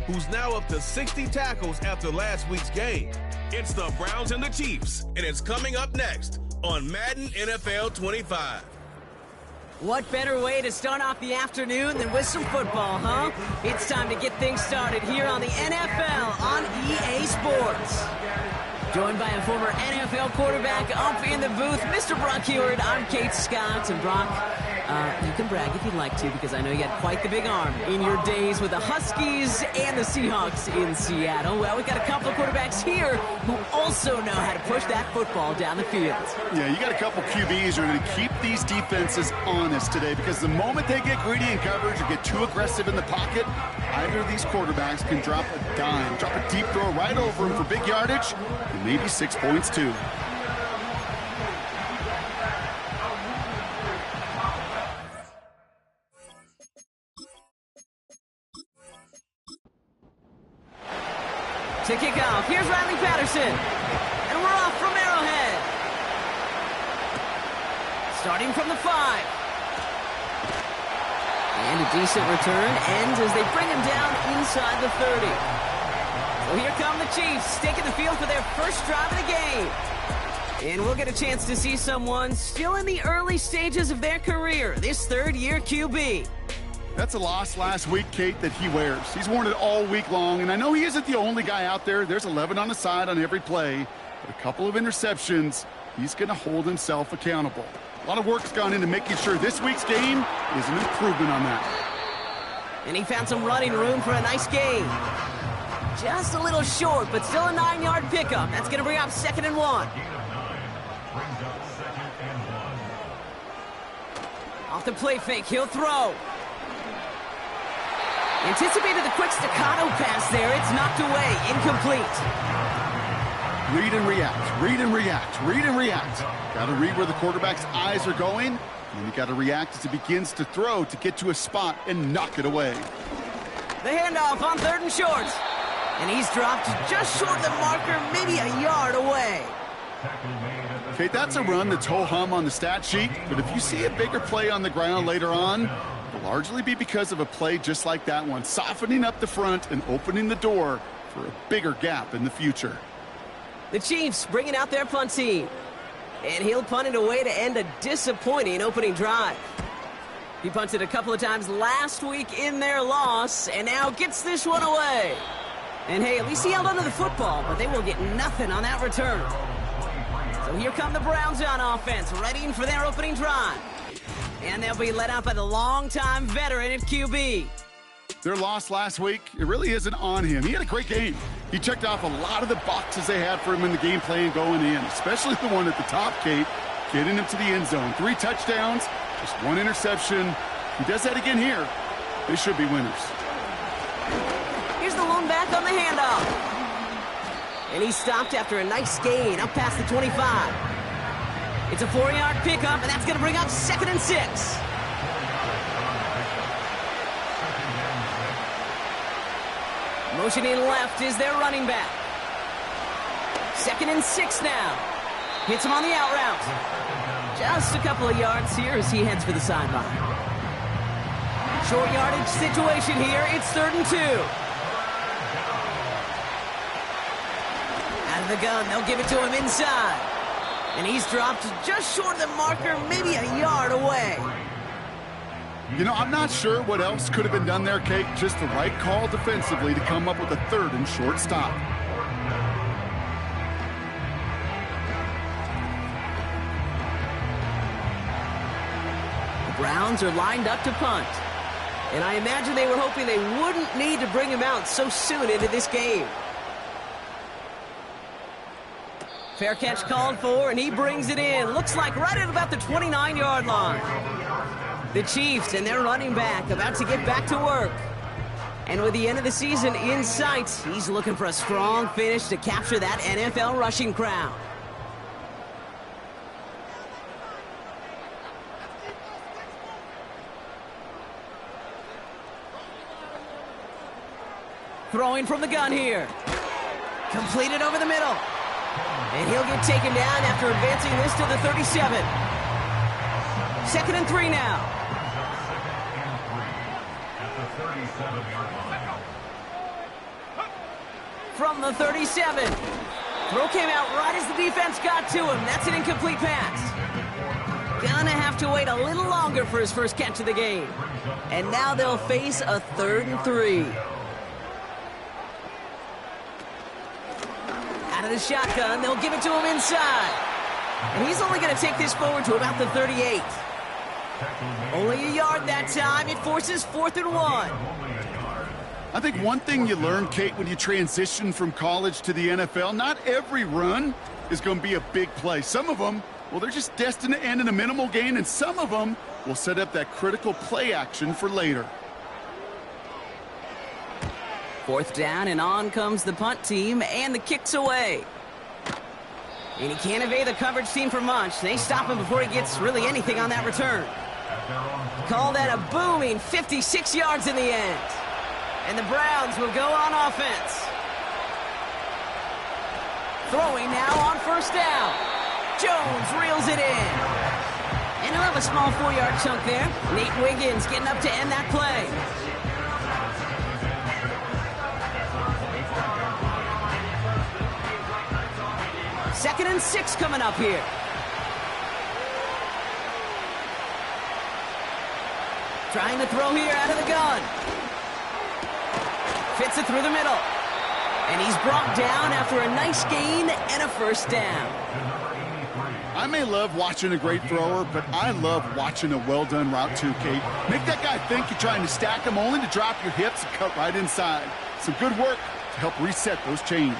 who's now up to 60 tackles after last week's game. It's the Browns and the Chiefs, and it's coming up next on Madden NFL 25. What better way to start off the afternoon than with some football, huh? It's time to get things started here on the NFL on EA Sports. Joined by a former NFL quarterback up in the booth, Mr. Brock Huard. I'm Kate Scott, and Brock, you can brag if you'd like to, because I know you had quite the big arm in your days with the Huskies and the Seahawks in Seattle. Well, we've got a couple of quarterbacks here who also know how to push that football down the field. Yeah, you got a couple QBs who are going to keep these defenses honest today, because the moment they get greedy in coverage or get too aggressive in the pocket, either of these quarterbacks can drop a dime, drop a deep throw right over him for big yardage, and maybe 6 points too. To kick off, here's Riley Patterson. And we're off from Arrowhead. Starting from the 5. And a decent return ends as they bring him down inside the 30. So here come the Chiefs, taking the field for their first drive of the game. And we'll get a chance to see someone still in the early stages of their career, this third-year QB. That's a loss last week, Kate, that he wears. He's worn it all week long, and I know he isn't the only guy out there. There's 11 on the side on every play. But a couple of interceptions, he's going to hold himself accountable. A lot of work's gone into making sure this week's game is an improvement on that. And he found some running room for a nice gain. Just a little short, but still a 9-yard pickup. That's going to bring up 2nd and 1. Off the play fake, he'll throw. Anticipated the quick staccato pass there. It's knocked away, incomplete. Read and react, read and react, read and react. Got to read where the quarterback's eyes are going, and you got to react as he begins to throw to get to a spot and knock it away. The handoff on 3rd and short. And he's dropped just short of the marker, maybe a yard away. Okay, that's a run that's ho-hum on the stat sheet, but if you see a bigger play on the ground later on, it'll largely be because of a play just like that one, softening up the front and opening the door for a bigger gap in the future. The Chiefs bringing out their punt team. And he'll punt it away to end a disappointing opening drive. He punted a couple of times last week in their loss, and now gets this one away. And hey, at least he held onto the football, but they will get nothing on that return. So here come the Browns on offense, readying for their opening drive. And they'll be led out by the longtime veteran at QB. Their loss last week, it really isn't on him. He had a great game. He checked off a lot of the boxes they had for him in the game plan going in, especially the one at the top, Kate, getting him to the end zone. 3 touchdowns, just 1 interception. If he does that again here, they should be winners. Here's the lone back on the handoff. And he stopped after a nice gain up past the 25. It's a 4-yard pickup, and that's going to bring up 2nd and 6. Motioning left is their running back. 2nd and 6 now. Hits him on the out route. Just a couple of yards here as he heads for the sideline. Short yardage situation here. It's 3rd and 2. Out of the gun, they'll give it to him inside. And he's dropped just short of the marker, maybe a yard away. You know, I'm not sure what else could have been done there, Kate. Just the right call defensively to come up with a 3rd and short stop. The Browns are lined up to punt. And I imagine they were hoping they wouldn't need to bring him out so soon into this game. Fair catch called for, and he brings it in. Looks like right at about the 29-yard line. The Chiefs and their running back about to get back to work. And with the end of the season in sight, he's looking for a strong finish to capture that NFL rushing crown. Throwing from the gun here. Completed over the middle. And he'll get taken down after advancing this to the 37. 2nd and 3 now. from the 37. Throw came out right as the defense got to him. That's an incomplete pass. Gonna have to wait a little longer for his first catch of the game. And now they'll face a 3rd and 3. Out of the shotgun, they'll give it to him inside. And he's only going to take this forward to about the 38. Only a yard that time. It forces 4th and 1. I think one thing you learn, Kate, when you transition from college to the NFL, not every run is going to be a big play. Some of them, well, they're just destined to end in a minimal gain, and some of them will set up that critical play action for later. 4th down, and on comes the punt team, and the kick's away. And he can't evade the coverage team for much. They stop him before he gets really anything on that return. Call that a booming 56 yards in the end. And the Browns will go on offense. Throwing now on 1st down. Jones reels it in. And he'll have a small 4-yard chunk there. Nate Wiggins getting up to end that play. Second and 6 coming up here. Trying to throw here out of the gun. Fits it through the middle. And he's brought down after a nice gain and a 1st down. I may love watching a great thrower, but I love watching a well-done route too, Kate. Make that guy think you're trying to stack him only to drop your hips and cut right inside. Some good work to help reset those chains.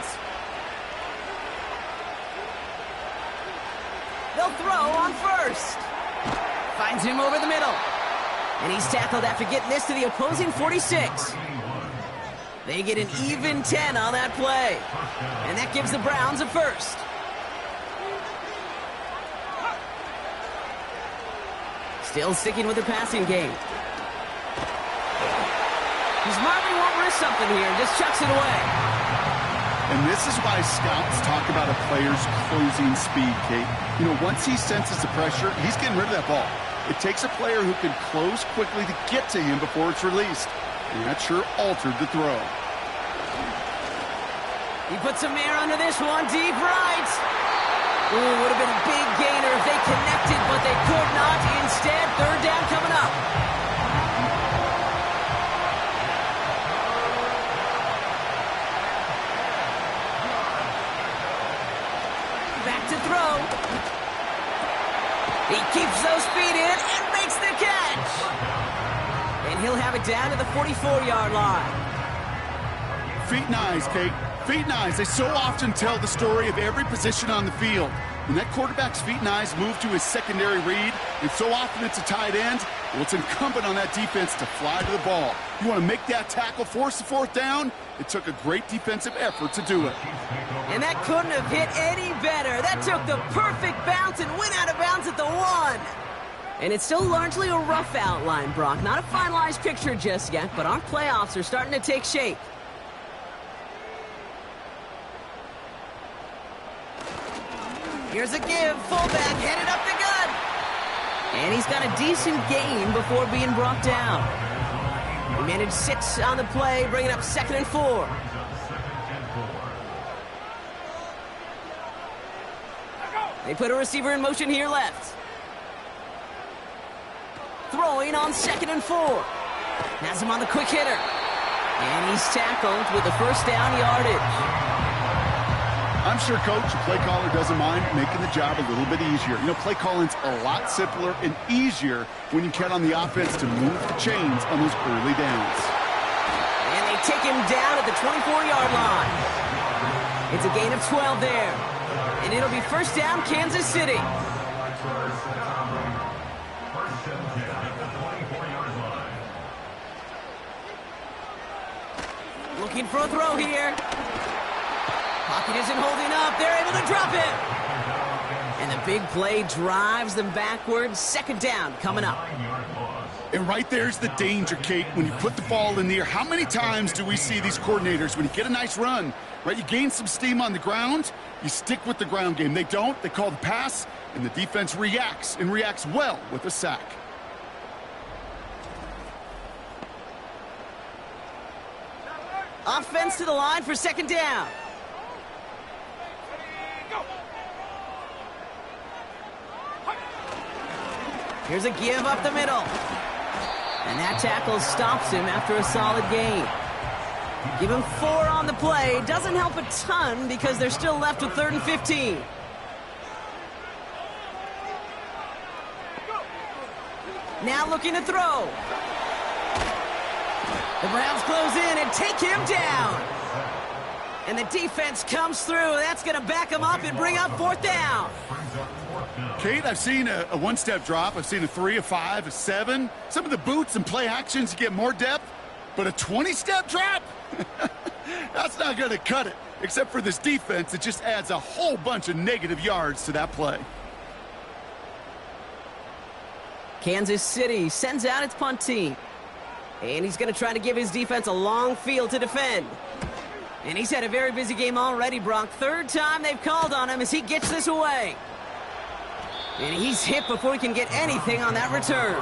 They'll throw on 1st. Finds him over the middle. And he's tackled after getting this to the opposing 46. They get an even 10 on that play. And that gives the Browns a 1st. Still sticking with the passing game. He smartly won't risk something here and just chucks it away. And this is why scouts talk about a player's closing speed, Kate. You know, once he senses the pressure, he's getting rid of that ball. It takes a player who can close quickly to get to him before it's released. And that sure altered the throw. He puts some air under this one, deep right. Ooh, would have been a big gainer if they connected, but they could not. Instead, 3rd down coming up. Back to throw. He keeps those feet in and makes the catch. And he'll have it down to the 44-yard line. Feet and eyes, Kate. Feet and eyes. They so often tell the story of every position on the field. When that quarterback's feet and eyes move to his secondary read, and so often it's a tight end, well, it's incumbent on that defense to fly to the ball. You want to make that tackle, force the 4th down? It took a great defensive effort to do it. And that couldn't have hit any better. That took the perfect bounce and went out of bounds at the 1. And it's still largely a rough outline, Brock. Not a finalized picture just yet, but our playoffs are starting to take shape. Here's a give. Fullback headed up the gut. And he's got a decent gain before being brought down. He managed 6 on the play, bringing up 2nd and 4. They put a receiver in motion here left. Throwing on 2nd and 4. Has him on the quick hitter. And he's tackled with the 1st down yardage. I'm sure, Coach, the play caller doesn't mind making the job a little bit easier. You know, play calling's a lot simpler and easier when you count on the offense to move the chains on those early downs. And they take him down at the 24-yard line. It's a gain of 12 there. And it'll be 1st down, Kansas City. Looking for a throw here. Pocket isn't holding up. They're able to drop it. And the big play drives them backwards. 2nd down coming up. And right there's the danger, Kate, when you put the ball in the air. How many times do we see these coordinators, when you get a nice run, right, you gain some steam on the ground, you stick with the ground game. They don't. They call the pass, and the defense reacts, and reacts well with a sack. Offense to the line for second down. Here's a give up the middle. And that tackle stops him after a solid gain. Give him 4 on the play. Doesn't help a ton because they're still left with 3rd and 15. Now looking to throw. The Browns close in and take him down. And the defense comes through. That's going to back him up and bring up 4th down. Kate, I've seen a one-step drop. I've seen a 3, a 5, a 7. Some of the boots and play actions get more depth. But a 20-step drop? That's not going to cut it. Except for this defense, it just adds a whole bunch of negative yards to that play. Kansas City sends out its punt team. And he's going to try to give his defense a long field to defend. And he's had a very busy game already, Brock. 3rd time they've called on him as he gets this away. And he's hit before he can get anything on that return.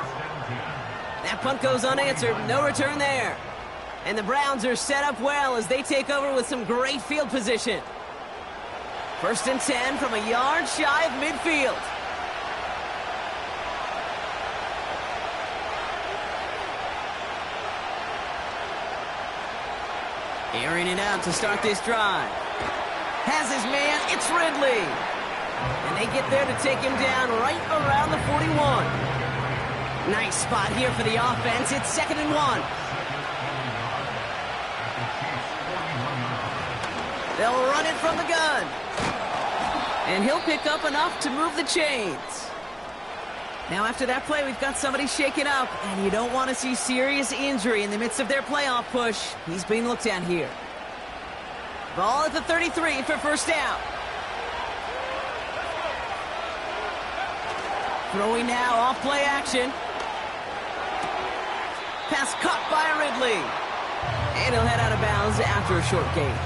That punt goes unanswered. No return there. And the Browns are set up well as they take over with some great field position. 1st and 10 from a yard shy of midfield. Airing it out to start this drive. Has his man, it's Ridley. And they get there to take him down right around the 41. Nice spot here for the offense. It's 2nd and 1. They'll run it from the gun. And he'll pick up enough to move the chains. Now after that play, we've got somebody shaken up, and you don't want to see serious injury in the midst of their playoff push. He's being looked at here. Ball at the 33 for 1st down. Throwing now off play action. Pass caught by Ridley. And he'll head out of bounds after a short gain.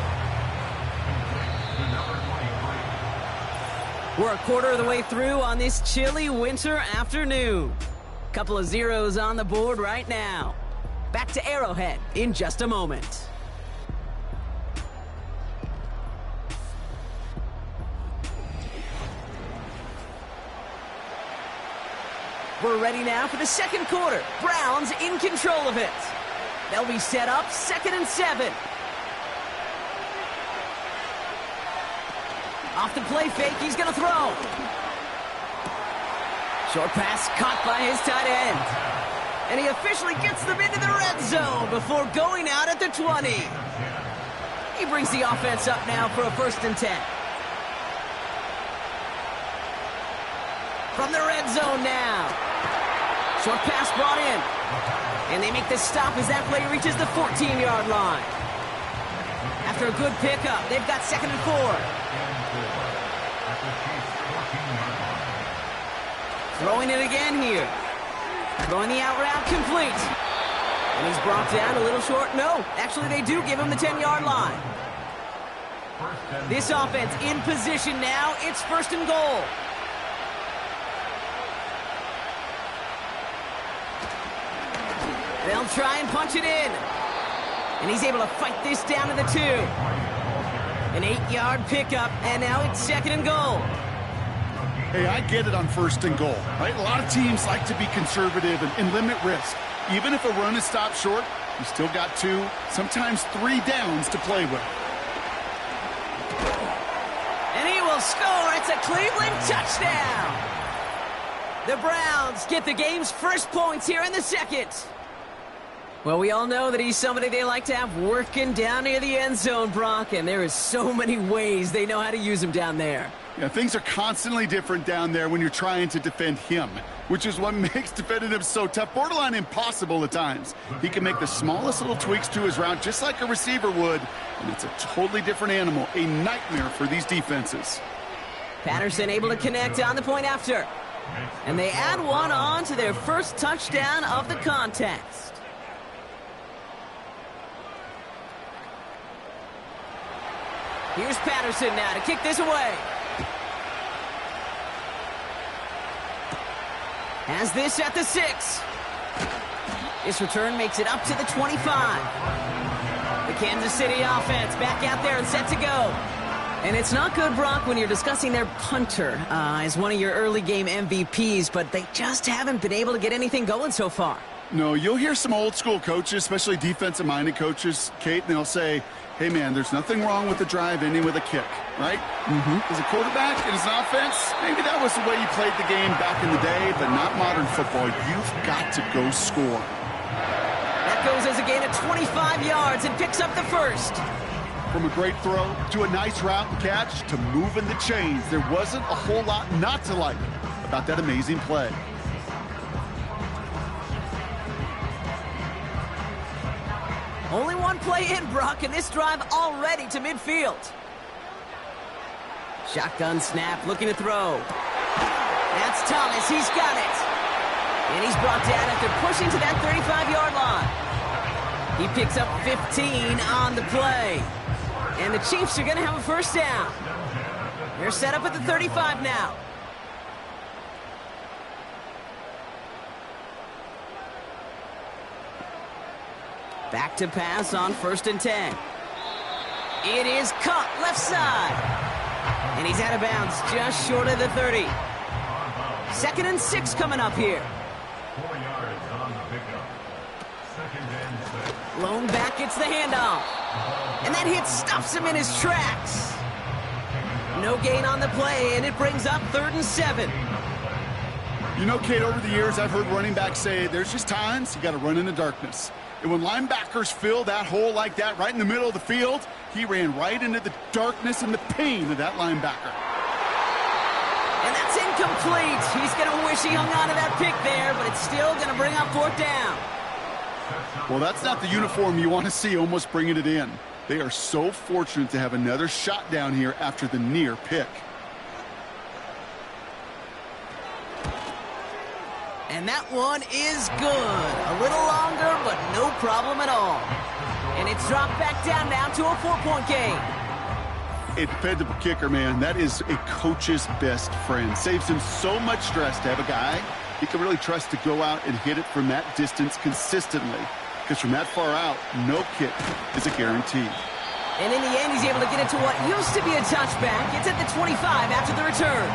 We're a quarter of the way through on this chilly winter afternoon. Couple of zeros on the board right now. Back to Arrowhead in just a moment. We're ready now for the 2nd quarter. Browns in control of it. They'll be set up 2nd and 7. Off the play fake, he's going to throw. Short pass caught by his tight end. And he officially gets them into the red zone before going out at the 20. He brings the offense up now for a 1st and 10. From the red zone now. Short pass brought in. And they make the stop as that play reaches the 14-yard line. After a good pickup, they've got 2nd and 4. Throwing it again here. Throwing the out route complete. And he's brought down a little short. No, actually they do give him the 10-yard line. This offense in position now. It's 1st and goal. They'll try and punch it in. And he's able to fight this down to the 2. An 8-yard pickup, and now it's 2nd and goal. Hey, I get it on 1st and goal, right? A lot of teams like to be conservative and limit risk. Even if a run is stopped short, you still got 2, sometimes 3 downs to play with. And he will score. It's a Cleveland touchdown. The Browns get the game's first points here in the 2nd. Well, we all know that he's somebody they like to have working down near the end zone, Brock, and there is so many ways they know how to use him down there. Yeah, things are constantly different down there when you're trying to defend him, which is what makes defending him so tough, borderline impossible at times. He can make the smallest little tweaks to his route just like a receiver would, and it's a totally different animal, a nightmare for these defenses. Patterson able to connect on the point after, and they add one on to their first touchdown of the contest. Here's Patterson now to kick this away. Has this at the 6. This return makes it up to the 25. The Kansas City offense back out there and set to go. And it's not good, Brock, when you're discussing their punter as one of your early game MVPs, but they just haven't been able to get anything going so far. No, you'll hear some old school coaches, especially defensive-minded coaches, Kate, and they'll say, hey, man, there's nothing wrong with the drive ending with a kick, right? As a quarterback and as an offense, maybe that was the way you played the game back in the day, but not modern football. You've got to go score. That goes as a gain of 25 yards and picks up the first. From a great throw to a nice route and catch to moving the chains, there wasn't a whole lot not to like about that amazing play. Only one play in, Brock, and this drive already to midfield. Shotgun snap, looking to throw. That's Thomas, he's got it. And he's brought down after pushing to that 35-yard line. He picks up 15 on the play. And the Chiefs are going to have a first down. They're set up at the 35 now. Back to pass on 1st and 10. It is caught left side. And he's out of bounds just short of the 30. 2nd and 6 coming up here. 4 yards on the pickup. 2nd and 6. Lone back gets the handoff. And that hit stops him in his tracks. No gain on the play, and it brings up 3rd and 7. You know, Kate, over the years, I've heard running backs say there's just times you got to run in the darkness. And when linebackers fill that hole like that right in the middle of the field, he ran right into the darkness and the pain of that linebacker. And that's incomplete. He's going to wish he hung on to that pick there, but it's still going to bring up 4th down. Well, that's not the uniform you want to see almost bringing it in. They are so fortunate to have another shot down here after the near pick. And that one is good. A little longer, but no problem at all. And it's dropped back down now to a 4-point game. A dependable kicker, man. That is a coach's best friend. Saves him so much stress to have a guy he can really trust to go out and hit it from that distance consistently. Because from that far out, no kick is a guarantee. And in the end, he's able to get it to what used to be a touchback. It's at the 25 after the return.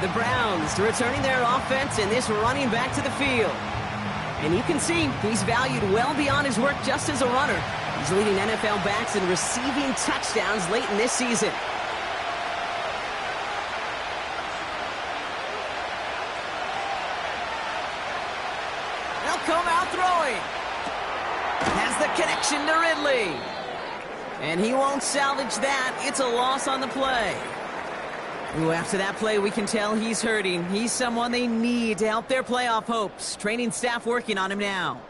The Browns returning their offense and this running back to the field. And you can see he's valued well beyond his work just as a runner. He's leading NFL backs in receiving touchdowns late in this season. They'll come out throwing. Has the connection to Ridley. And he won't salvage that. It's a loss on the play. Ooh, after that play, we can tell he's hurting. He's someone they need to help their playoff hopes. Training staff working on him now.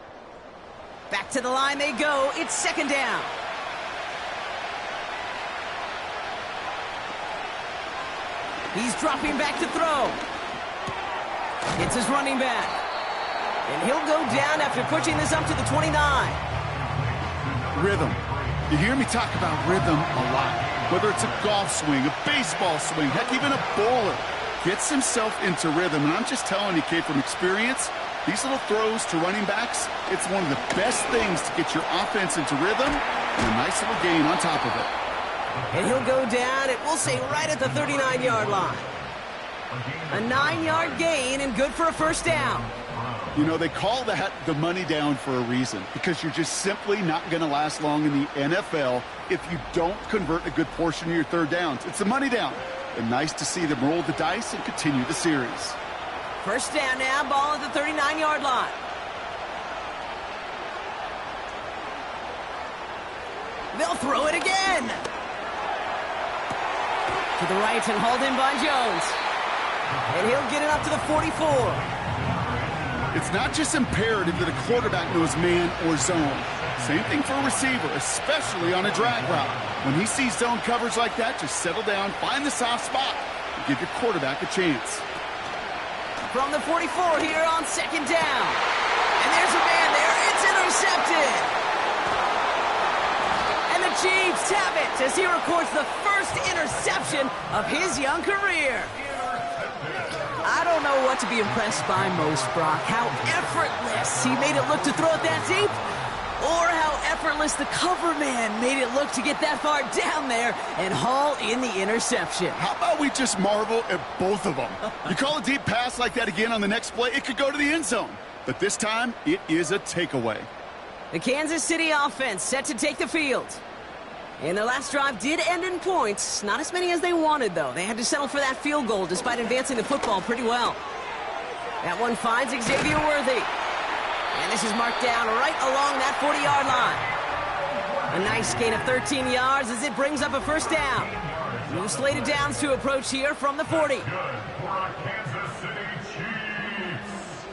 Back to the line they go. It's 2nd down. He's dropping back to throw. It's his running back. And he'll go down after pushing this up to the 29. Rhythm. You hear me talk about rhythm a lot. Whether it's a golf swing, a baseball swing, heck, even a bowler gets himself into rhythm. And I'm just telling you, Kate, from experience, these little throws to running backs, it's one of the best things to get your offense into rhythm and a nice little gain on top of it. And he'll go down, and we'll say right at the 39-yard line. A 9-yard gain and good for a first down. You know, they call that the money down for a reason, because you're just simply not going to last long in the NFL if you don't convert a good portion of your third downs. It's the money down. And nice to see them roll the dice and continue the series. First down now, ball at the 39-yard line. They'll throw it again. To the right and hauled in by Jones. And he'll get it up to the 44. It's not just imperative that a quarterback knows man or zone. Same thing for a receiver, especially on a drag route. When he sees zone coverage like that, just settle down, find the soft spot, and give your quarterback a chance. From the 44 here on 2nd down. And there's a man there. It's intercepted. And the Chiefs have it as he records the first interception of his young career. I don't know what to be impressed by most, Brock. How effortless he made it look to throw it that deep. or how effortless the cover man made it look to get that far down there and haul in the interception. How about we just marvel at both of them? You call a deep pass like that again on the next play, it could go to the end zone. But this time, it is a takeaway. The Kansas City offense set to take the field. And their last drive did end in points. Not as many as they wanted, though. They had to settle for that field goal despite advancing the football pretty well. That one finds Xavier Worthy. And this is marked down right along that 40-yard line. A nice gain of 13 yards as it brings up a first down. New slated downs to approach here from the 40. Good for Kansas City Chiefs.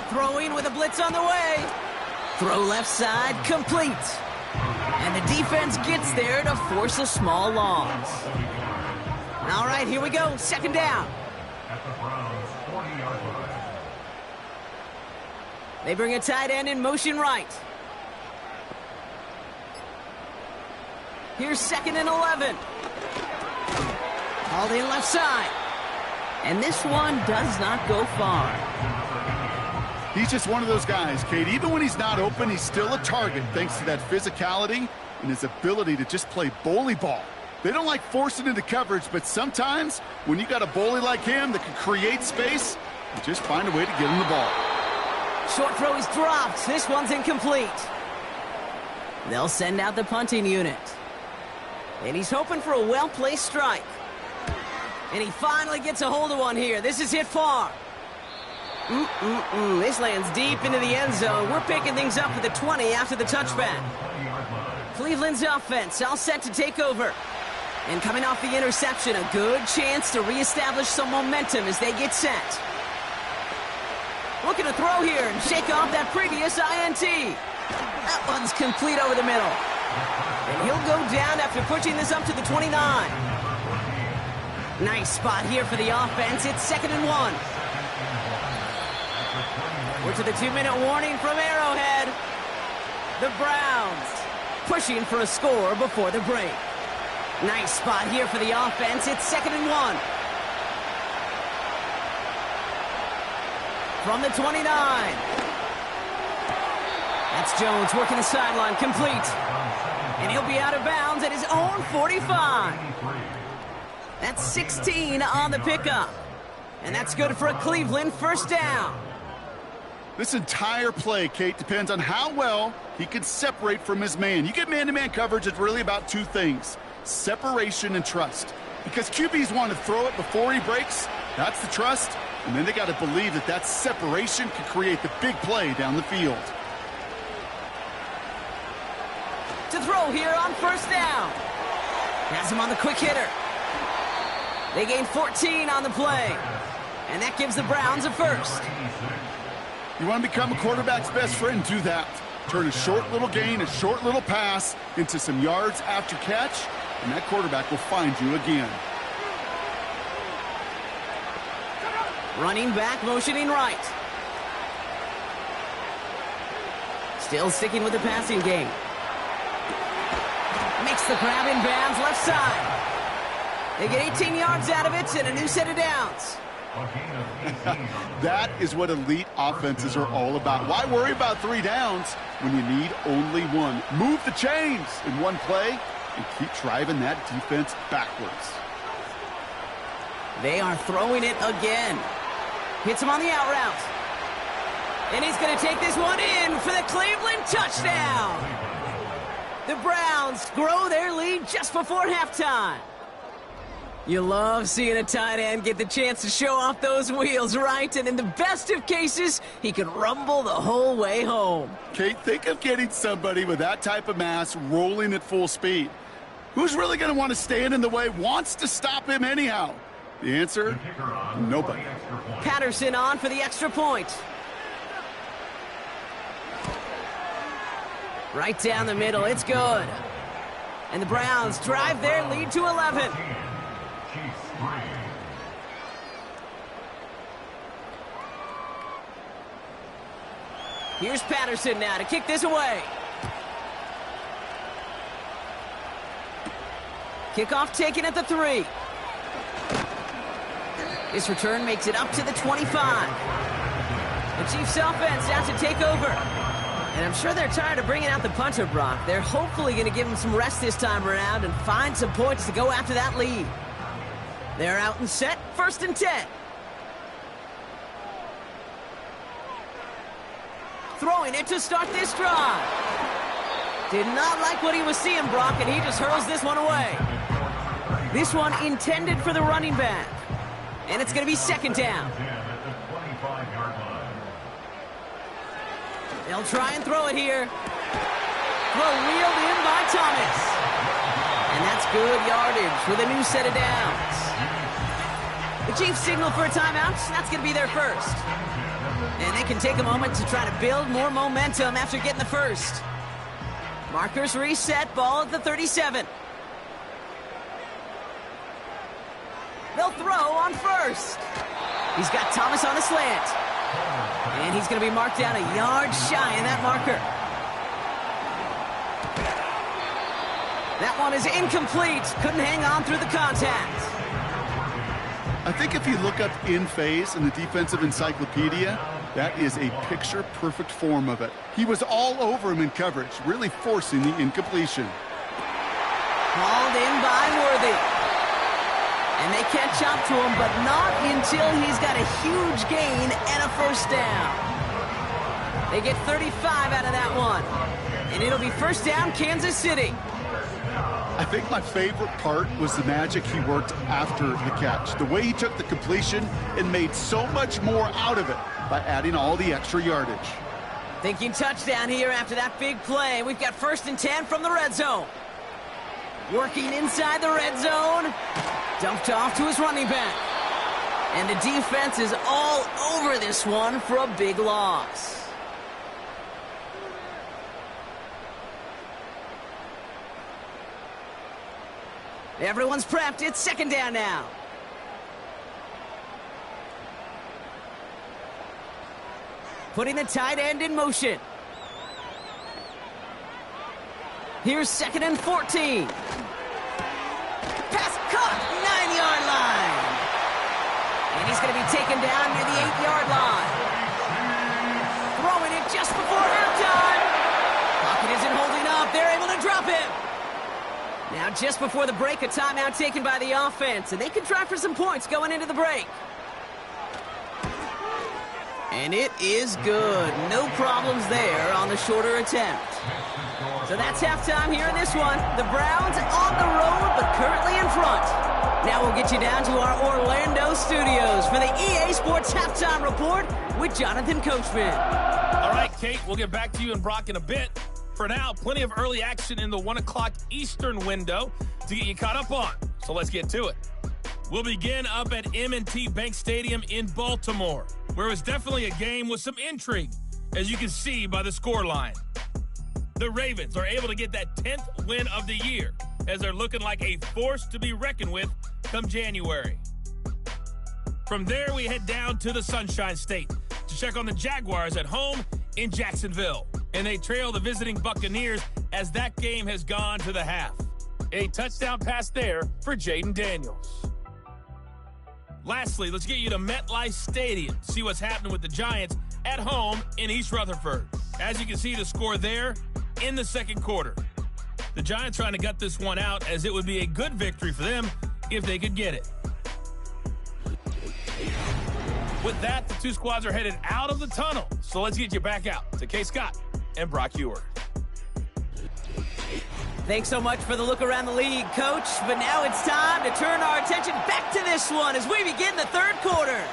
Throwing with a blitz on the way. Throw left side, complete. And the defense gets there to force a small loss. All right, here we go. Second down. At the Browns' 40-yard line. They bring a tight end in motion right. Here's 2nd and 11. Hauled in left side. And this one does not go far. He's just one of those guys, Kate. Even when he's not open, he's still a target thanks to that physicality and his ability to just play bully ball. They don't like forcing into coverage, but sometimes when you got a bully like him that can create space, you just find a way to get him the ball. Short throw is dropped. This one's incomplete. They'll send out the punting unit. And he's hoping for a well-placed strike. And he finally gets a hold of one here. This is hit far. This lands deep into the end zone. We're picking things up at the 20 after the touchback. Cleveland's offense all set to take over. And coming off the interception, a good chance to reestablish some momentum as they get set. Looking to throw here and shake off that previous INT. That one's complete over the middle. And he'll go down after pushing this up to the 29. Nice spot here for the offense. It's 2nd and 1. We're to the 2-minute warning from Arrowhead. The Browns pushing for a score before the break. Nice spot here for the offense. It's 2nd and 1. From the 29. That's Jones working the sideline, complete. And he'll be out of bounds at his own 45. That's 16 on the pickup. And that's good for a Cleveland first down. This entire play, Kate, depends on how well he can separate from his man. You get man-to-man coverage, it's really about two things: separation and trust. Because QBs want to throw it before he breaks. That's the trust. And then they got to believe that that separation can create the big play down the field. To throw here on first down. Has him on the quick hitter. They gain 14 on the play. And that gives the Browns a first. You want to become a quarterback's best friend, do that. Turn a short little gain, a short little pass into some yards after catch, and that quarterback will find you again. Running back, motioning right. Still sticking with the passing game. Makes the grab in bounds left side. They get 18 yards out of it and a new set of downs. That is what elite offenses are all about. Why worry about 3 downs when you need only one? Move the chains in one play and keep driving that defense backwards. They are throwing it again. Hits him on the out route. And he's going to take this one in for the Cleveland touchdown. The Browns grow their lead just before halftime. You love seeing a tight end get the chance to show off those wheels, right? And in the best of cases, he can rumble the whole way home. Kate, think of getting somebody with that type of mass rolling at full speed. Who's really going to want to stand in the way, wants to stop him anyhow? The answer, nobody. Patterson on for the extra point. Right down the middle, it's good. And the Browns drive their lead to 11. Here's Patterson now to kick this away. Kickoff taken at the 3. This return makes it up to the 25. The Chiefs offense out to take over. And I'm sure they're tired of bringing out the punter, Brock. They're hopefully going to give him some rest this time around and find some points to go after that lead. They're out and set, 1st and 10. Throwing it to start this drive. Did not like what he was seeing, Brock, and he just hurls this one away. This one intended for the running back. And it's going to be 2nd down. They'll try and throw it here. Throw wheeled in by Thomas. And that's good yardage with a new set of downs. The Chiefs signal for a timeout. That's going to be their first. And they can take a moment to try to build more momentum after getting the first. Markers reset, ball at the 37. They'll throw on 1st. He's got Thomas on a slant. And he's going to be marked down a yard shy in that marker. That one is incomplete. Couldn't hang on through the contact. I think if you look up in phase in the defensive encyclopedia, that is a picture-perfect form of it. He was all over him in coverage, really forcing the incompletion. Hauled in by Worthy. And they catch up to him, but not until he's got a huge gain and a 1st down. They get 35 out of that one. And it'll be 1st down, Kansas City. I think my favorite part was the magic he worked after the catch. The way he took the completion and made so much more out of it by adding all the extra yardage. Thinking touchdown here after that big play. We've got 1st and 10 from the red zone. Working inside the red zone. Dumped off to his running back. And the defense is all over this one for a big loss. Everyone's prepped. It's 2nd down now. Putting the tight end in motion. Here's 2nd and 14. Pass caught, 9-yard line. And he's going to be taken down near the 8-yard line. Throwing it just before halftime. Pocket isn't holding up. They're able to drop him. Now, just before the break, a timeout taken by the offense, and they can try for some points going into the break. And it is good. No problems there on the shorter attempt. So that's halftime here in this one. The Browns on the road, but currently in front. Now we'll get you down to our Orlando studios for the EA Sports Halftime Report with Jonathan Coachman. All right, Kate, we'll get back to you and Brock in a bit. For now, plenty of early action in the 1 o'clock Eastern window to get you caught up on. So let's get to it. We'll begin up at M&T Bank Stadium in Baltimore, where it was definitely a game with some intrigue, as you can see by the scoreline. The Ravens are able to get that 10th win of the year, as they're looking like a force to be reckoned with come January. From there, we head down to the Sunshine State to check on the Jaguars at home in Jacksonville. And they trail the visiting Buccaneers as that game has gone to the half. A touchdown pass there for Jaden Daniels. Lastly, let's get you to MetLife Stadium, see what's happening with the Giants at home in East Rutherford. As you can see, the score there in the 2nd quarter. The Giants trying to gut this one out, as it would be a good victory for them if they could get it. With that, the two squads are headed out of the tunnel. So let's get you back out to Kay Scott and Brock Huard. Thanks so much for the look around the league, Coach. But now it's time to turn our attention back to this one as we begin the 3rd quarter.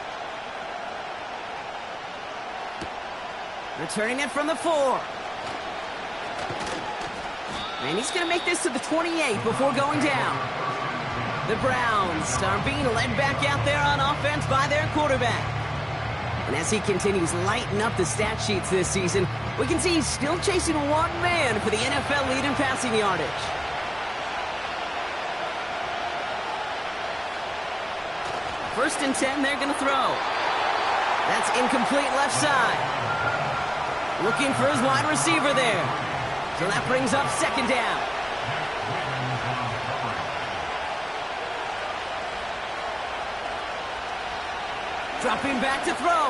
Returning it from the 4. And he's going to make this to the 28 before going down. The Browns are being led back out there on offense by their quarterback. And as he continues lighting up the stat sheets this season, we can see he's still chasing one man for the NFL lead in passing yardage. First and 10, they're going to throw. That's incomplete left side. Looking for his wide receiver there. So that brings up 2nd down. Dropping back to throw.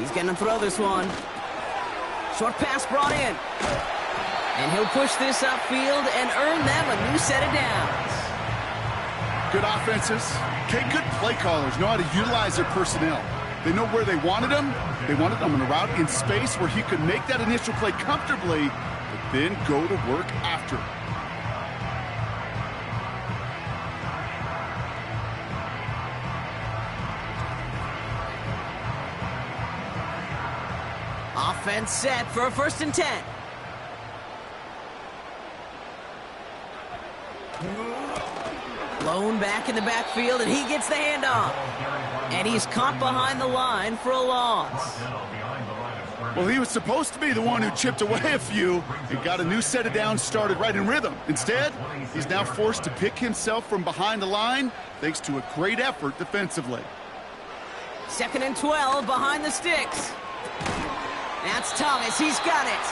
He's going to throw this one. Short pass brought in. And he'll push this upfield and earn them a new set of downs. Good offenses. Okay, good play callers know how to utilize their personnel. They know where they wanted him. They wanted him on a route in space where he could make that initial play comfortably, but then go to work after. Offense set for a 1st and 10. Blown back in the backfield, and he gets the handoff. And he's caught behind the line for a loss. Well, he was supposed to be the one who chipped away a few and got a new set of downs started right in rhythm. Instead, he's now forced to pick himself from behind the line thanks to a great effort defensively. 2nd and 12 behind the sticks. That's Thomas. He's got it.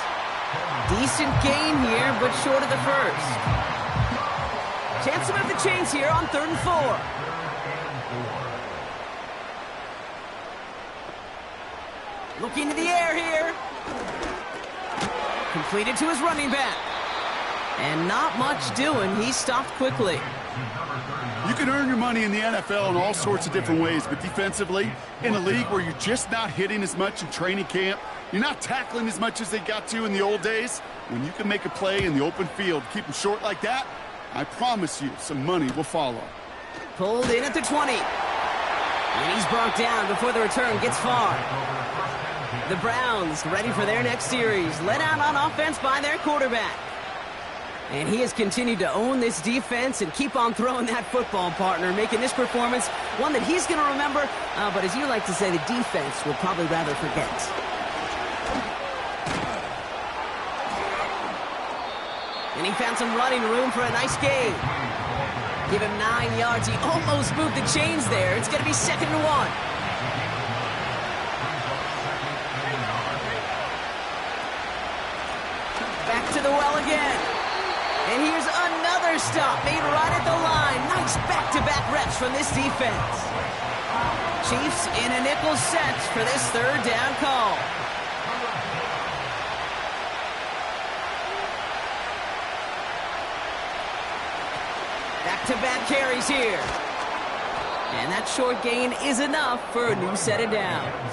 Decent gain here, but short of the first. Chance to move the chains here on 3rd and 4. Looking to the air here. Completed to his running back. And not much doing. He stopped quickly. You can earn your money in the NFL in all sorts of different ways, but defensively, in a league where you're just not hitting as much in training camp, you're not tackling as much as they got to in the old days, when you can make a play in the open field, keep them short like that, I promise you some money will follow. Pulled in at the 20. And he's brought down before the return gets far. The Browns ready for their next series, led out on offense by their quarterback. And he has continued to own this defense and keep on throwing that football, partner, making this performance one that he's going to remember, but as you like to say, the defense will probably rather forget. And he found some running room for a nice gain. Give him 9 yards. He almost moved the chains there. It's going to be 2nd and 1. Back to the well again. And here's another stop made right at the line. Nice back-to-back reps from this defense. Chiefs in a nickel set for this 3rd down call. Back-to-back carries here. And that short gain is enough for a new set of downs.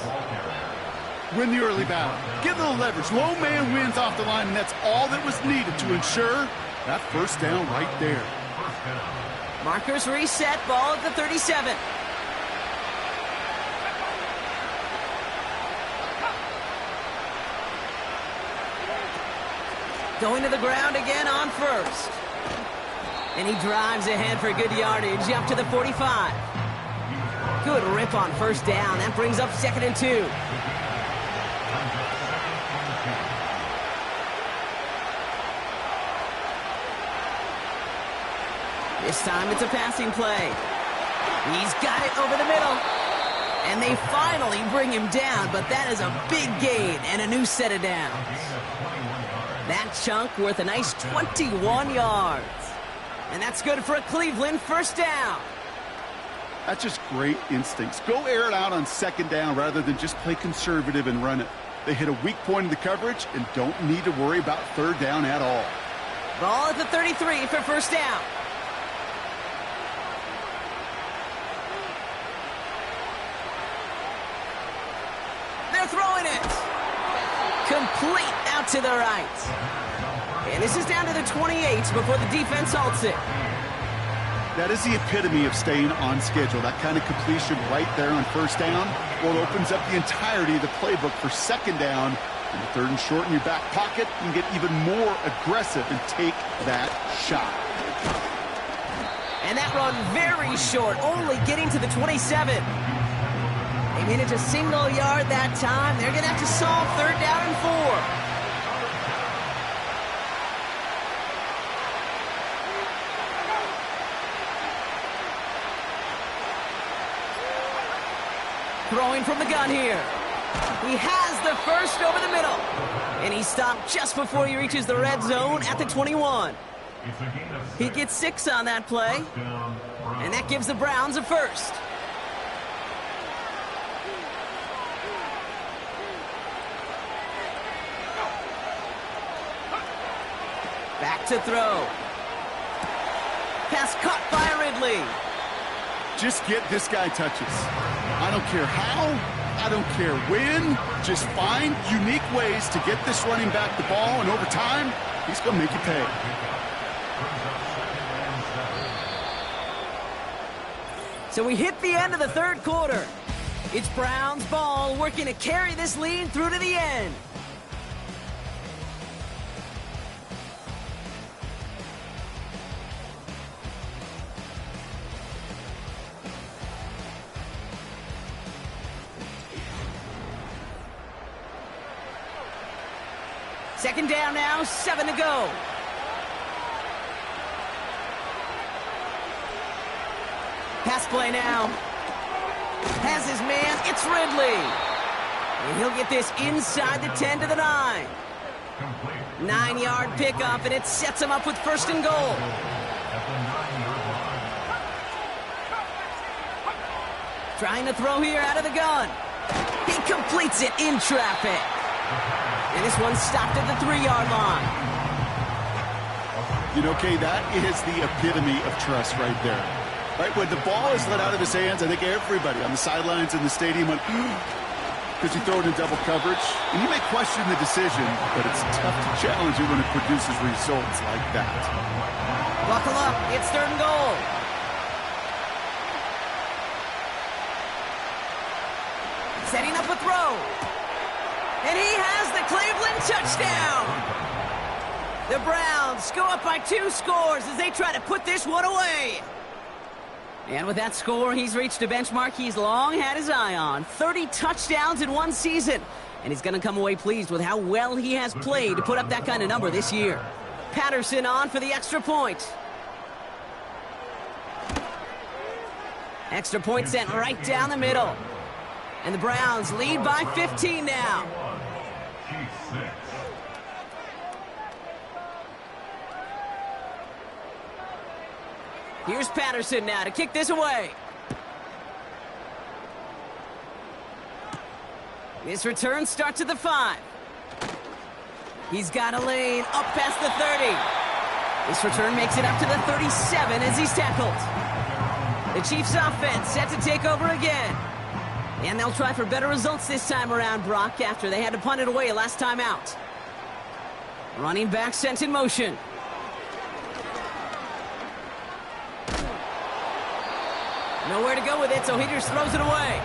Win the early battle. Get a little leverage. Low man wins off the line, and that's all that was needed to ensure that 1st down right there. Markers reset, ball at the 37. Going to the ground again on 1st. And he drives ahead for good yardage up to the 45. Good rip on 1st down. That brings up 2nd and 2. This time it's a passing play. He's got it over the middle. And they finally bring him down, but that is a big gain and a new set of downs. That chunk worth a nice 21 yards. And that's good for a Cleveland 1st down. That's just great instincts. Go air it out on 2nd down rather than just play conservative and run it. They hit a weak point in the coverage and don't need to worry about 3rd down at all. Ball at the 33 for 1st down. They're throwing it. Complete out to the right. And this is down to the 28 before the defense halts it. That is the epitome of staying on schedule. That kind of completion right there on 1st down. Well, it opens up the entirety of the playbook for 2nd down. And the 3rd and short in your back pocket, you can get even more aggressive and take that shot. And that run very short, only getting to the 27. They made it to single yard that time. They're going to have to solve 3rd down and 4. Throwing from the gun here. He has the 1st over the middle. And he stopped just before he reaches the red zone at the 21. He gets 6 on that play. And that gives the Browns a 1st. Back to throw. Pass caught by Ridley. Just get this guy touches. I don't care how, I don't care when. Just find unique ways to get this running back the ball, and over time, he's going to make you pay. So we hit the end of the third quarter. It's Browns ball, working to carry this lead through to the end. Second down now, 7 to go. Pass play now. Has his man, it's Ridley. And he'll get this inside the 10 to the 9. 9-yard pickup, and it sets him up with first and goal. Trying to throw here out of the gun. He completes it in traffic. And this one stopped at the 3-yard line. You know, Kay, that is the epitome of trust right there. Right, when the ball is let out of his hands, I think everybody on the sidelines in the stadium went, because you throw it in double coverage. And you may question the decision, but it's tough to challenge it when it produces results like that. Buckle up, it's third and goal. Setting up a throw. And he has the Cleveland touchdown. The Browns go up by 2 scores as they try to put this one away. And with that score, he's reached a benchmark he's long had his eye on. 30 touchdowns in one season. And he's going to come away pleased with how well he has played to put up that kind of number this year. Patterson on for the extra point. Extra point sent right down the middle. And the Browns lead by 15 now. Here's Patterson now to kick this away. This return starts at the 5. He's got a lane up past the 30. This return makes it up to the 37 as he's tackled. The Chiefs offense set to take over again. And they'll try for better results this time around, Brock, after they had to punt it away last time out. Running back sent in motion. Nowhere to go with it, so he just throws it away.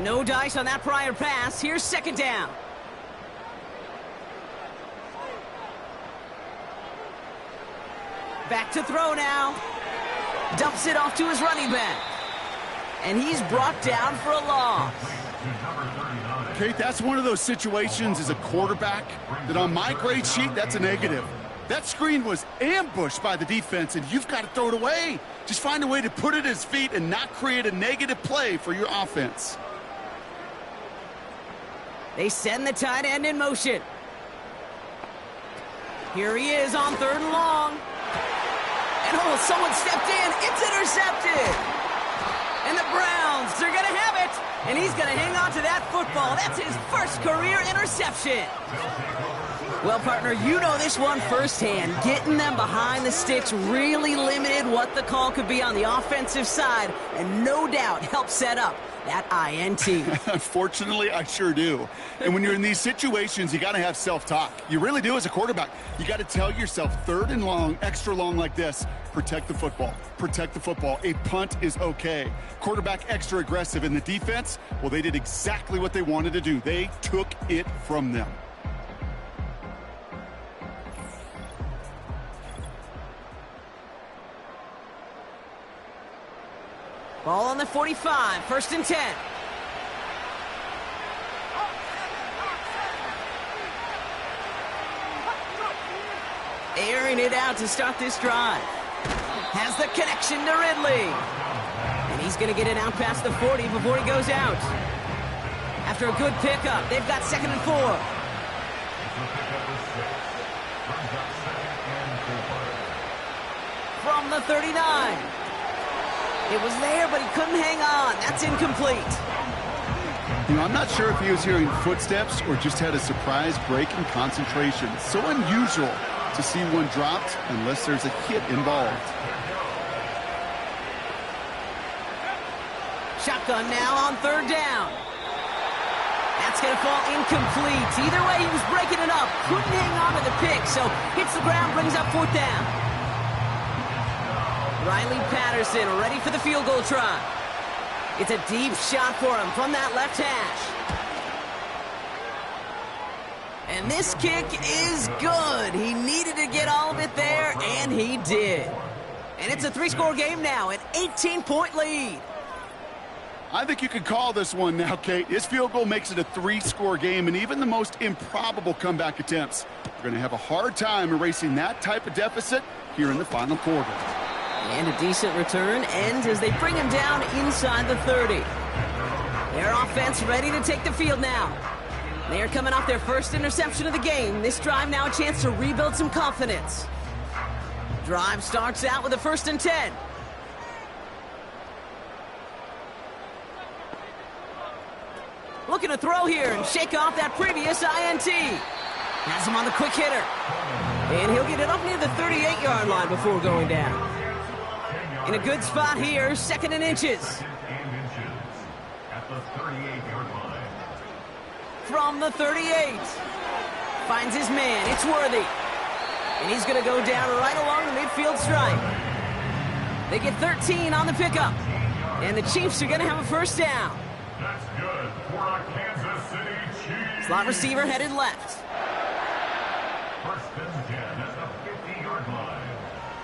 No dice on that prior pass. Here's second down. Back to throw now. Dumps it off to his running back. And he's brought down for a loss. Kate, that's one of those situations as a quarterback that on my grade sheet, that's a negative. That screen was ambushed by the defense, and you've got to throw it away. Just find a way to put it at his feet and not create a negative play for your offense. They send the tight end in motion. Here he is on third and long. And oh, someone stepped in. It's intercepted. And the Browns, they're going to have it. And he's going to hang on to that football. That's his first career interception. Well, partner, you know this one firsthand. Getting them behind the sticks really limited what the call could be on the offensive side, and no doubt helped set up that INT. Unfortunately, I sure do. And when you're in these situations, you got to have self-talk. You really do as a quarterback. You got to tell yourself, third and long, extra long like this, protect the football. Protect the football. A punt is okay. Quarterback extra aggressive in the defense, well, they did exactly what they wanted to do. They took it from them. Ball on the 45, first and 10. Airing it out to start this drive. Has the connection to Ridley. And he's going to get it out past the 40 before he goes out. After a good pickup, they've got second and 4. From the 39. It was there, but he couldn't hang on. That's incomplete. You know, I'm not sure if he was hearing footsteps or just had a surprise break in concentration. So unusual to see one dropped unless there's a hit involved. Shotgun now on third down. That's going to fall incomplete. Either way, he was breaking it up. Couldn't hang on to the pick, so hits the ground, brings up fourth down. Riley Patterson ready for the field goal try. It's a deep shot for him from that left hash. And this kick is good. He needed to get all of it there, and he did. And it's a 3-score game now, an 18-point lead. I think you could call this one now, Kate. His field goal makes it a 3-score game, and even the most improbable comeback attempts are going to have a hard time erasing that type of deficit here in the final quarter. And a decent return ends as they bring him down inside the 30. Their offense ready to take the field now. They are coming off their first interception of the game. This drive now a chance to rebuild some confidence. Drive starts out with a 1st and 10. Looking to throw here and shake off that previous INT. Has him on the quick hitter. And he'll get it up near the 38-yard line before going down. In a good spot here, 2nd and inches. At the 38-yard line. From the 38. Finds his man. It's Worthy. And he's going to go down right along the midfield stripe. They get 13 on the pickup. And the Chiefs are going to have a 1st down. That's good for a Kansas City Chiefs. Slot receiver headed left. 1st and 10 at the 50-yard line.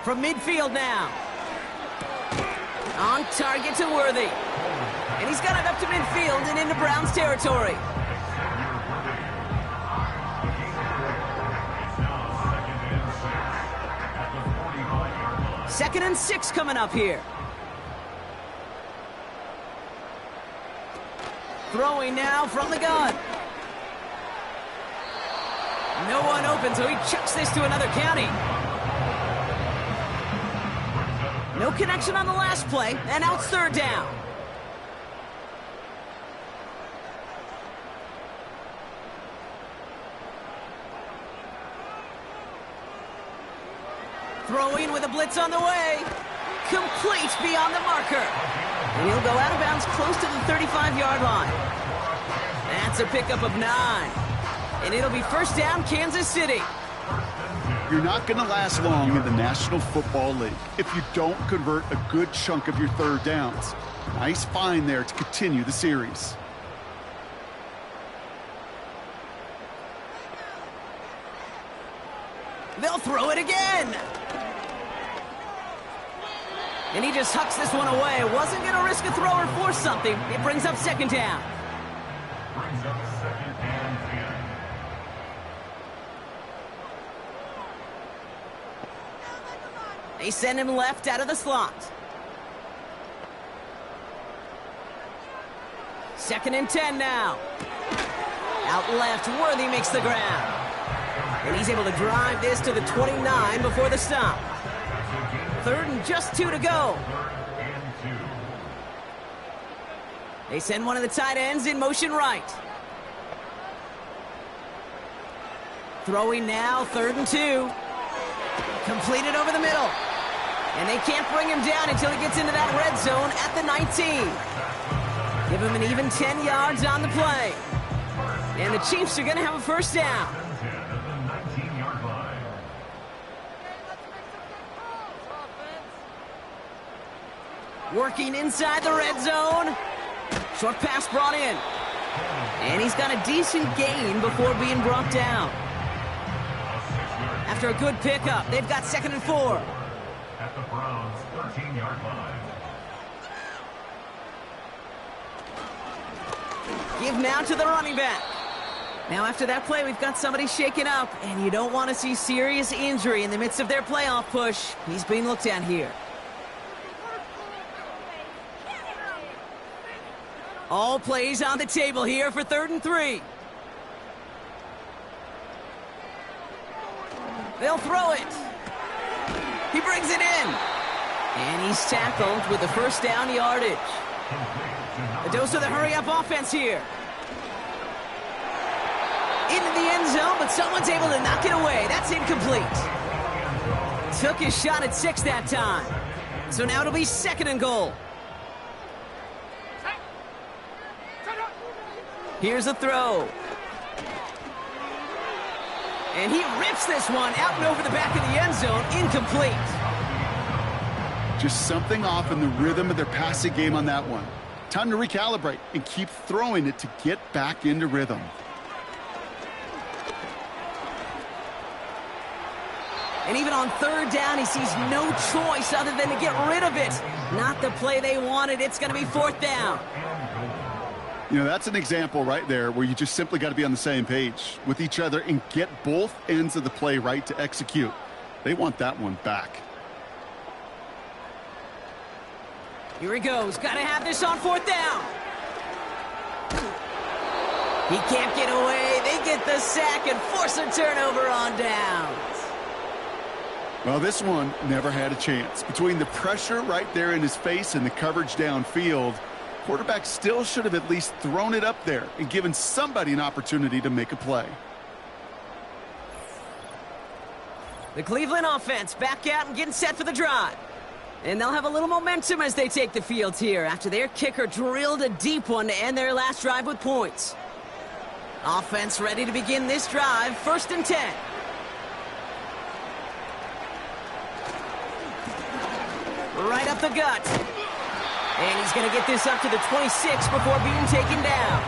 From midfield now. On target to Worthy. And he's got it up to midfield and into Browns territory. Second and 6 coming up here. Throwing now from the gun. No one open, so he chucks this to another county. No connection on the last play, and now it's 3rd down. Throwing with a blitz on the way. Complete beyond the marker. And he'll go out of bounds close to the 35-yard line. That's a pickup of 9. And it'll be 1st down, Kansas City. You're not going to last long in the National Football League if you don't convert a good chunk of your 3rd downs. Nice find there to continue the series. They'll throw it again. And he just hucks this one away. Wasn't going to risk a throw or force something. It brings up 2nd down. Brings up 2nd and 10. They send him left out of the slot. 2nd and 10 now. Out left, Worthy makes the ground. And he's able to drive this to the 29 before the stop. 3rd and just 2 to go. They send one of the tight ends in motion right. Throwing now, 3rd and 2. Completed over the middle. And they can't bring him down until he gets into that red zone at the 19. Give him an even 10 yards on the play. And the Chiefs are going to have a 1st down. Working inside the red zone. Short pass brought in. And he's got a decent gain before being brought down. After a good pickup, they've got 2nd and 4. At the Browns' 13-yard line. Give now to the running back. Now after that play, we've got somebody shaken up, and you don't want to see serious injury in the midst of their playoff push. He's being looked at here. All plays on the table here for 3rd and 3. They'll throw it. He brings it in. And he's tackled with the first down yardage. A dose of the hurry-up offense here. Into the end zone, but someone's able to knock it away. That's incomplete. Took his shot at 6 that time. So now it'll be 2nd and goal. Here's a throw. And he rips this one out and over the back of the end zone. Incomplete. Just something off in the rhythm of their passing game on that one. Time to recalibrate and keep throwing it to get back into rhythm. And even on 3rd down, he sees no choice other than to get rid of it. Not the play they wanted. It's going to be 4th down. You know, that's an example right there where you just simply got to be on the same page with each other and get both ends of the play right to execute. They want that one back. Here he goes. Got to have this on 4th down. He can't get away. They get the sack and force a turnover on downs. Well, this one never had a chance. Between the pressure right there in his face and the coverage downfield, quarterback still should have at least thrown it up there and given somebody an opportunity to make a play. The Cleveland offense back out and getting set for the drive. And they'll have a little momentum as they take the field here after their kicker drilled a deep one to end their last drive with points. Offense ready to begin this drive, 1st and 10. Right up the gut. And he's going to get this up to the 26 before being taken down.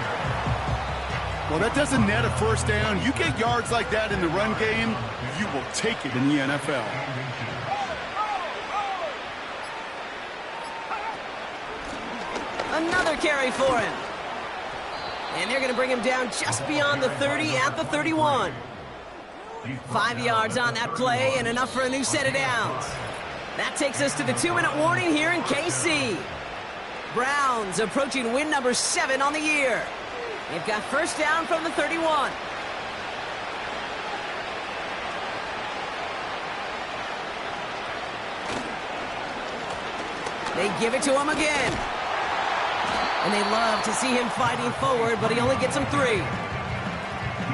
Well, that doesn't net a 1st down. You get yards like that in the run game, you will take it in the NFL. Another carry for him. And they're going to bring him down just beyond the 30 at the 31. 5 yards on that play and enough for a new set of downs. That takes us to the 2-minute warning here in KC. Browns approaching win number 7 on the year. They've got 1st down from the 31. They give it to him again. And they love to see him fighting forward, but he only gets them 3.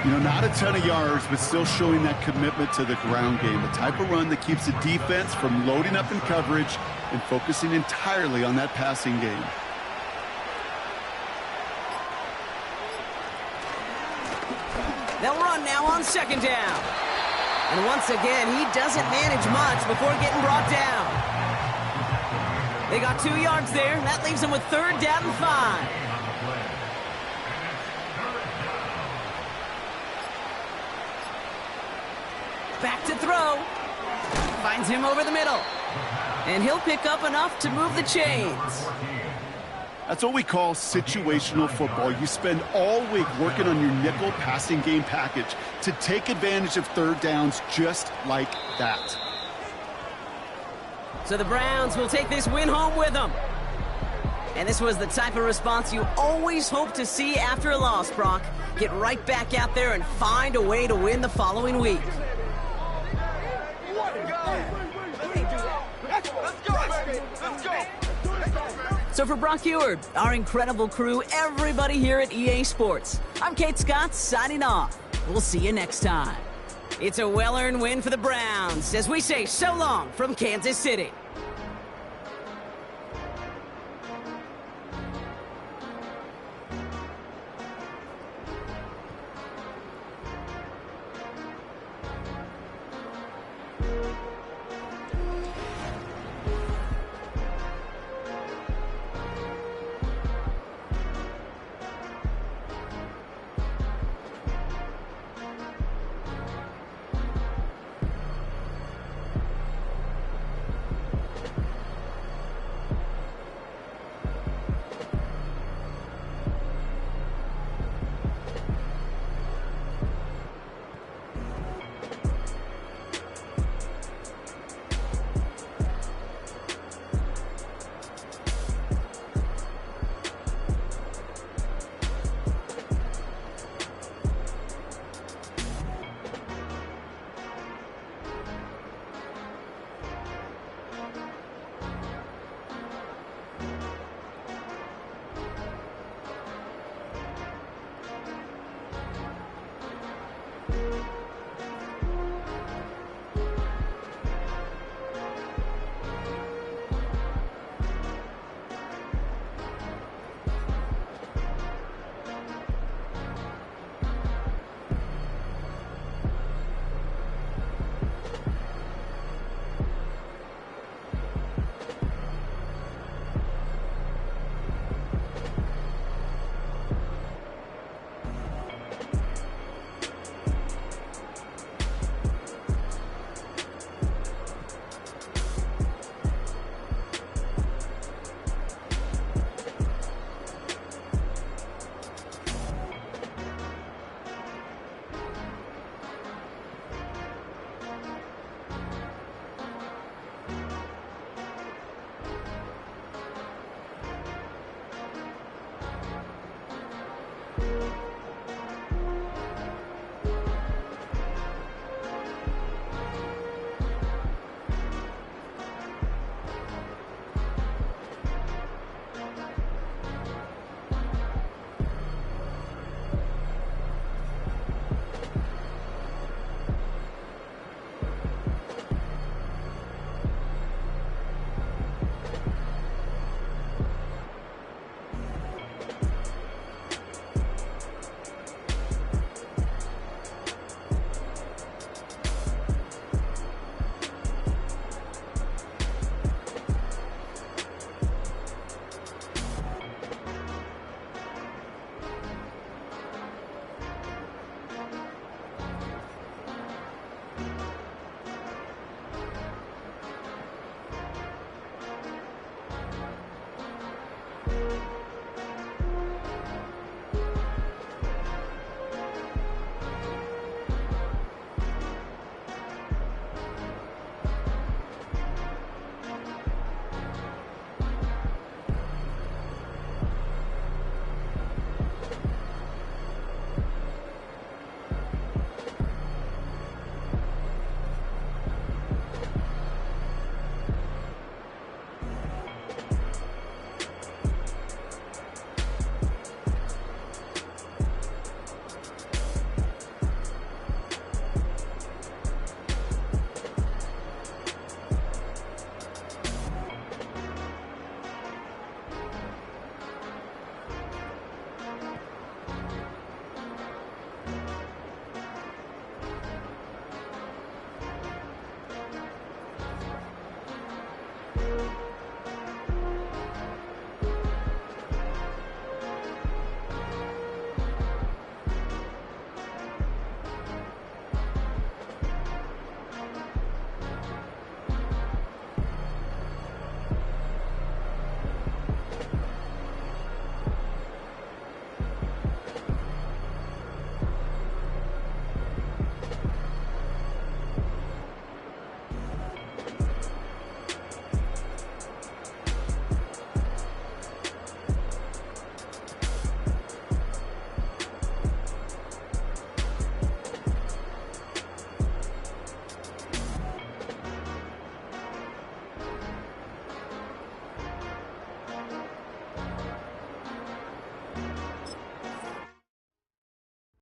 You know, not a ton of yards, but still showing that commitment to the ground game. The type of run that keeps the defense from loading up in coverage and focusing entirely on that passing game. They'll run now on 2nd down. And once again, he doesn't manage much before getting brought down. They got 2 yards there, and that leaves them with 3rd down and 5. Back to throw. Finds him over the middle. And he'll pick up enough to move the chains. That's what we call situational football. You spend all week working on your nickel passing game package to take advantage of 3rd downs just like that. So the Browns will take this win home with them. And this was the type of response you always hope to see after a loss, Brock. Get right back out there and find a way to win the following week. So for Brock Huard, our incredible crew, everybody here at EA Sports, I'm Kate Scott signing off. We'll see you next time. It's a well-earned win for the Browns as we say so long from Kansas City.